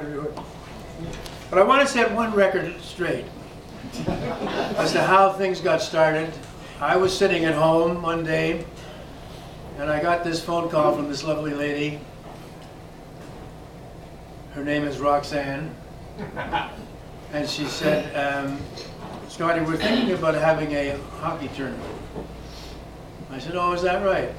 to do it. But I want to set one record straight as to how things got started. I was sitting at home one day, and I got this phone call from this lovely lady. Her name is Roxanne. And she said, Scotty, we're thinking about having a hockey tournament. I said, oh, is that right?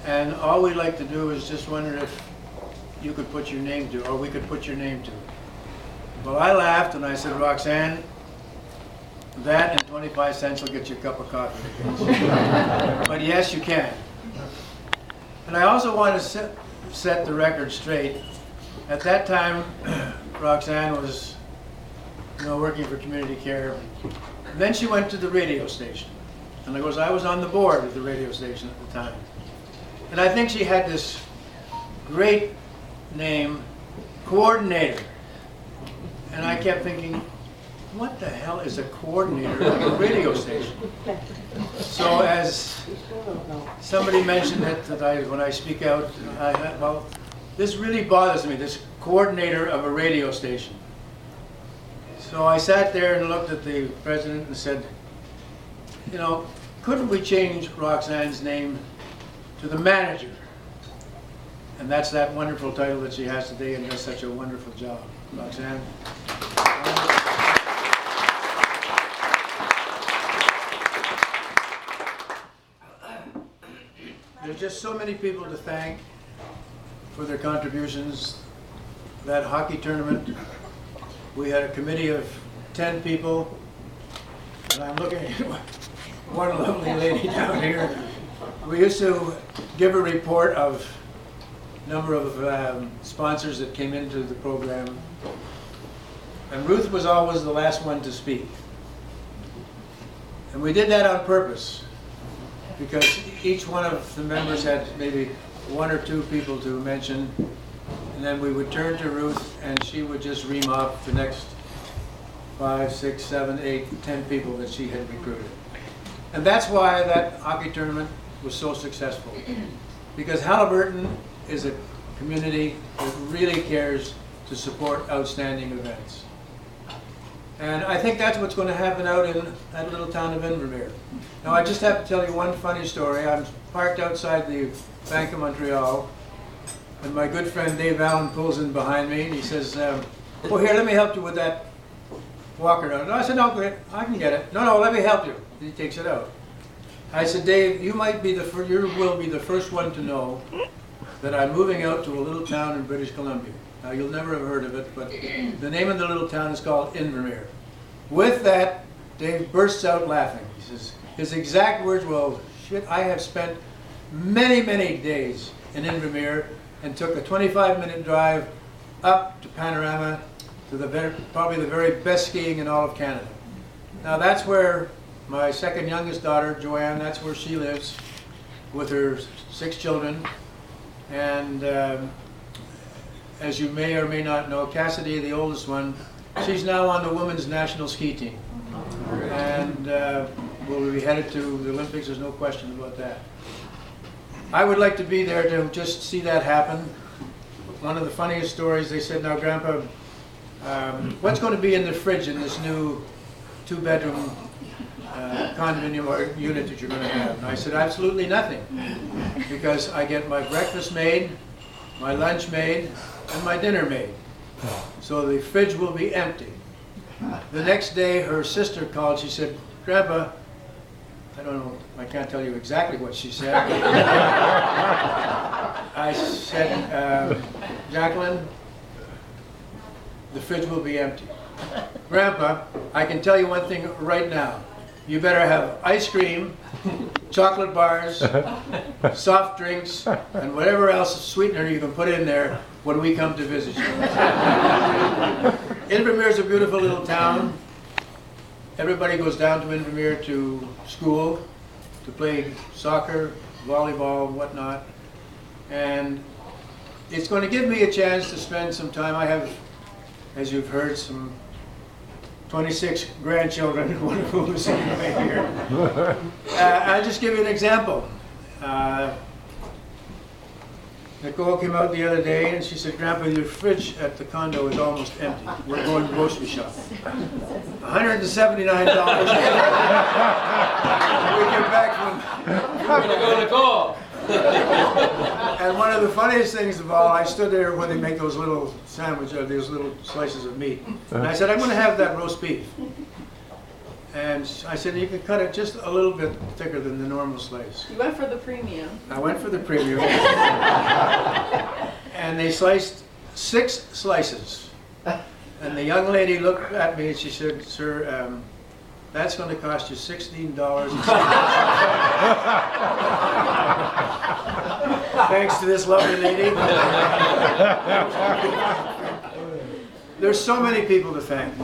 And all we'd like to do is just wonder if you could put your name to, or we could put your name to it. Well, I laughed and I said, Roxanne, that and 25 cents will get you a cup of coffee. But yes, you can. And I also want to set the record straight. At that time, Roxanne was working for community care. And then she went to the radio station. And I was on the board of the radio station at the time. And I think she had this great name, Coordinator. And I kept thinking, what the hell is a coordinator of a radio station? So as somebody mentioned that when I speak out, I thought, well, this really bothers me, this coordinator of a radio station. So I sat there and looked at the president and said, couldn't we change Roxanne's name to the manager? And that's that wonderful title that she has today and does such a wonderful job. Roxanne. There's just so many people to thank for their contributions. That hockey tournament, we had a committee of 10 people, and I'm looking at one lovely lady down here. We used to give a report of number of sponsors that came into the program, and Ruth was always the last one to speak. And we did that on purpose, because each one of the members had maybe one or two people to mention, and then we would turn to Ruth and she would just ream off the next 5, 6, 7, 8, 10 people that she had recruited. And that's why that hockey tournament was so successful, because Haliburton is a community that really cares to support outstanding events. And I think that's what's going to happen out in that little town of Invermere. Now, I just have to tell you one funny story. I'm parked outside the Bank of Montreal, and my good friend Dave Allen pulls in behind me, and he says, oh, here, let me help you with that walker down. No, I said, no, great, I can get it. No, let me help you. And he takes it out. I said, Dave, you will be the first one to know that I'm moving out to a little town in British Columbia. Now, you'll never have heard of it, but the name of the little town is called Invermere. With that, Dave bursts out laughing. He says, his exact words, well, shit, I have spent many, many days in Invermere and took a 25-minute drive up to Panorama to probably the very best skiing in all of Canada. Now, that's where my second youngest daughter, Joanne, that's where she lives with her 6 children. And as you may or may not know, Cassidy, the oldest one, she's now on the women's national ski team. And will be headed to the Olympics, there's no question about that. I would like to be there to just see that happen. One of the funniest stories, they said, now Grandpa, what's going to be in the fridge in this new 2-bedroom condominium or unit that you're going to have? And I said, absolutely nothing, because I get my breakfast made, my lunch made, and my dinner made. So the fridge will be empty. The next day, her sister called. She said, Grandpa, I don't know, I can't tell you exactly what she said. I said, Jacqueline, the fridge will be empty. Grandpa, I can tell you one thing right now. You better have ice cream, chocolate bars, soft drinks, and whatever else sweetener you can put in there when we come to visit you. Invermere is a beautiful little town. Everybody goes down to Invermere to school, to play soccer, volleyball, whatnot. And it's going to give me a chance to spend some time. I have, as you've heard, some 26 grandchildren, one of whom is sitting right here. I'll just give you an example. Nicole came out the other day and she said, Grandpa, your fridge at the condo is almost empty. We're going grocery shopping. $179. We get back from... We're gonna go to Nicole. And one of the funniest things of all, I stood there when they make those little sandwiches, or those little slices of meat. And I said, I'm going to have that roast beef. And I said, you can cut it just a little bit thicker than the normal slice. You went for the premium. I went for the premium. And they sliced 6 slices. And the young lady looked at me and she said, sir, that's going to cost you $16. Thanks to this lovely lady. There's so many people to thank.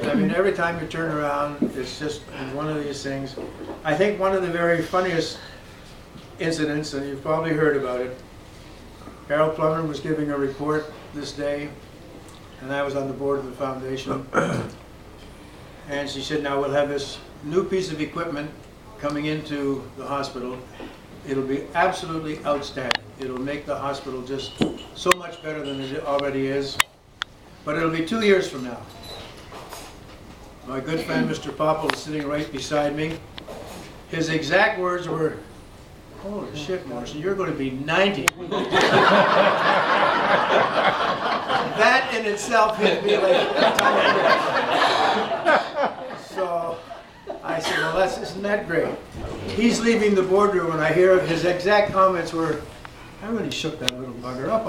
I mean, every time you turn around, it's just one of these things. I think one of the very funniest incidents, and you've probably heard about it, Carol Plummer was giving a report this day, and I was on the board of the foundation. And she said, now we'll have this new piece of equipment coming into the hospital. It'll be absolutely outstanding. It'll make the hospital just so much better than it already is. But it'll be 2 years from now. My good friend Mr. Popple is sitting right beside me. His exact words were, holy shit, Morrison, you're going to be 90. That in itself hit me like a ton of bricks. So I said, well, isn't that great? He's leaving the boardroom and I hear his exact comments were, I really shook that little bugger up.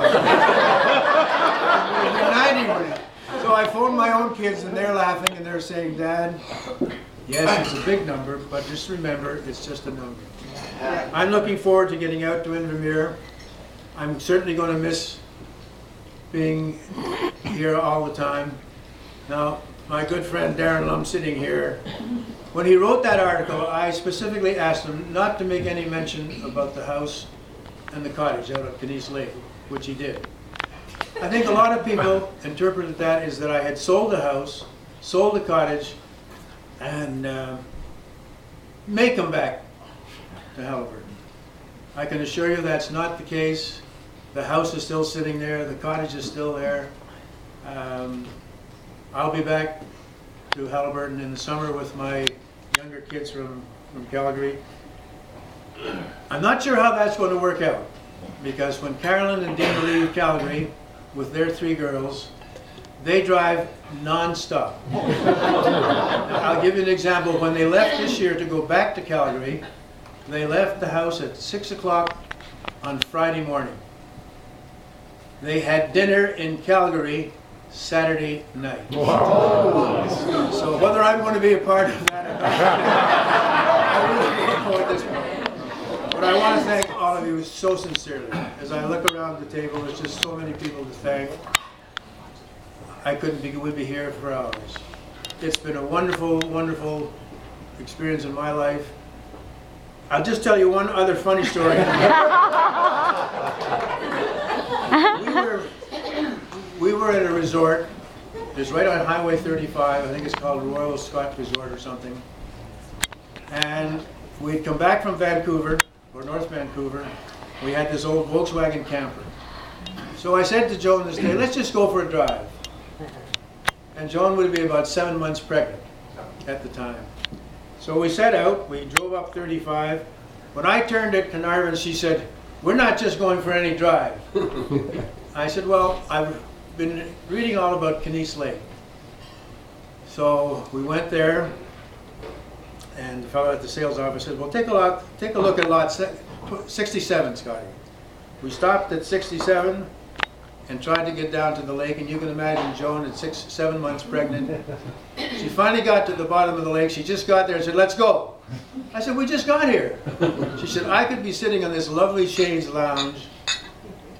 You're 90. So I phoned my own kids and they're laughing and they're saying, Dad, yes, it's a big number, but just remember, it's just a number. I'm looking forward to getting out to Invermere. I'm certainly going to miss being here all the time. Now, my good friend Darren Lum sitting here, when he wrote that article, I specifically asked him not to make any mention about the house and the cottage out at Denise Lake, which he did. I think a lot of people interpreted that as that I had sold the house, sold the cottage, and may come back to Haliburton. I can assure you that's not the case. The house is still sitting there, the cottage is still there. I'll be back to Haliburton in the summer with my younger kids from Calgary. I'm not sure how that's going to work out, because when Carolyn and Dana leave Calgary with their 3 girls, they drive non-stop. I'll give you an example. When they left this year to go back to Calgary, they left the house at 6 o'clock on Friday morning. They had dinner in Calgary Saturday night. Wow. So whether I'm going to be a part of that or not, I really don't know at this point. But I want to thank all of you so sincerely. As I look around the table, there's just so many people to thank. We'd be here for hours. It's been a wonderful, wonderful experience in my life. I'll just tell you one other funny story. We were at a resort. It's right on Highway 35. I think it's called Royal Scott Resort or something. And we'd come back from Vancouver, or North Vancouver. We had this old Volkswagen camper. So I said to Joan this day, let's just go for a drive. And Joan would be about 7 months pregnant at the time. So we set out, we drove up 35. When I turned at Carnarvon, she said, we're not just going for any drive. I said, well, I've been reading all about Denise Lake. So we went there, and the fellow at the sales office said, well, take a look at lot 67, Scotty. We stopped at 67 and tried to get down to the lake, and you can imagine Joan at 7 months pregnant. She finally got to the bottom of the lake. She just got there and said, let's go. I said, we just got here. She said, I could be sitting on this lovely chaise lounge.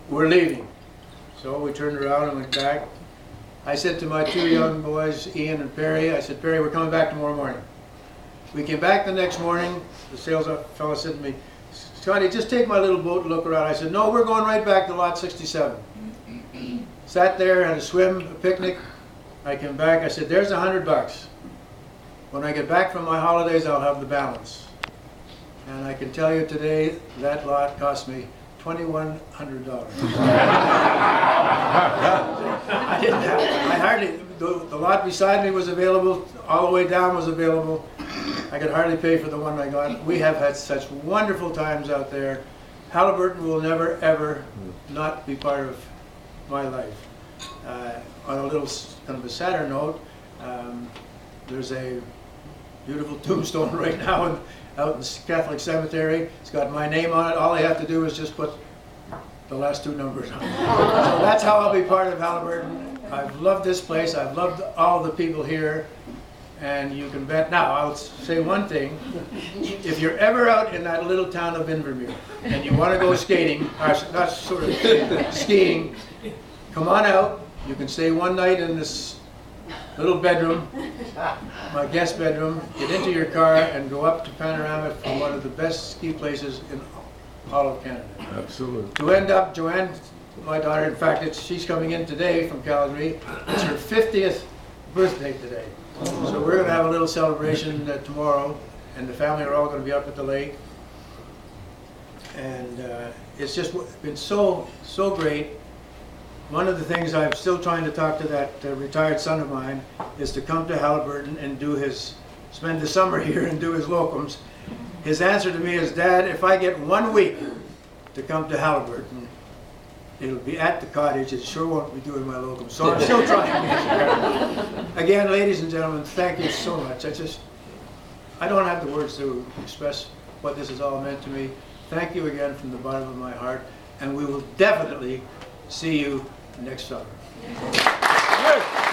We're leaving. So we turned around and went back. I said to my 2 young boys, Ian and Perry, I said, Perry, we're coming back tomorrow morning. We came back the next morning. The sales fellow said to me, Scotty, just take my little boat and look around. I said, no, we're going right back to lot 67. Sat there, had a swim, a picnic. I came back, I said, there's $100. When I get back from my holidays, I'll have the balance. And I can tell you today, that lot cost me $2,100. I didn't have, I hardly, the lot beside me was available, all the way down was available. I could hardly pay for the one I got. We have had such wonderful times out there. Haliburton will never, ever not be part of my life. On a little kind of a sadder note, there's a beautiful tombstone right now out in the Catholic cemetery. It's got my name on it. All I have to do is just put the last 2 numbers on it. So that's how I'll be part of Haliburton. I've loved this place. I've loved all the people here. And you can bet. Now, I'll say one thing. If you're ever out in that little town of Invermere and you want to go skating, or not sort of skiing, come on out. You can stay one night in this little bedroom, my guest bedroom, get into your car and go up to Panorama for one of the best ski places in all of Canada. Absolutely. To end up, Joanne, my daughter, in fact, she's coming in today from Calgary. It's her 50th birthday today. So we're going to have a little celebration tomorrow, and the family are all going to be up at the lake. And it's just been so great. One of the things I'm still trying to talk to that retired son of mine is to come to Haliburton and spend the summer here and do his locums. His answer to me is, Dad, if I get 1 week to come to Haliburton, it'll be at the cottage. It sure won't be doing my locums. So I'm still trying. Again, ladies and gentlemen, thank you so much. I don't have the words to express what this has all meant to me. Thank you again from the bottom of my heart, and we will definitely see you next summer. Yes.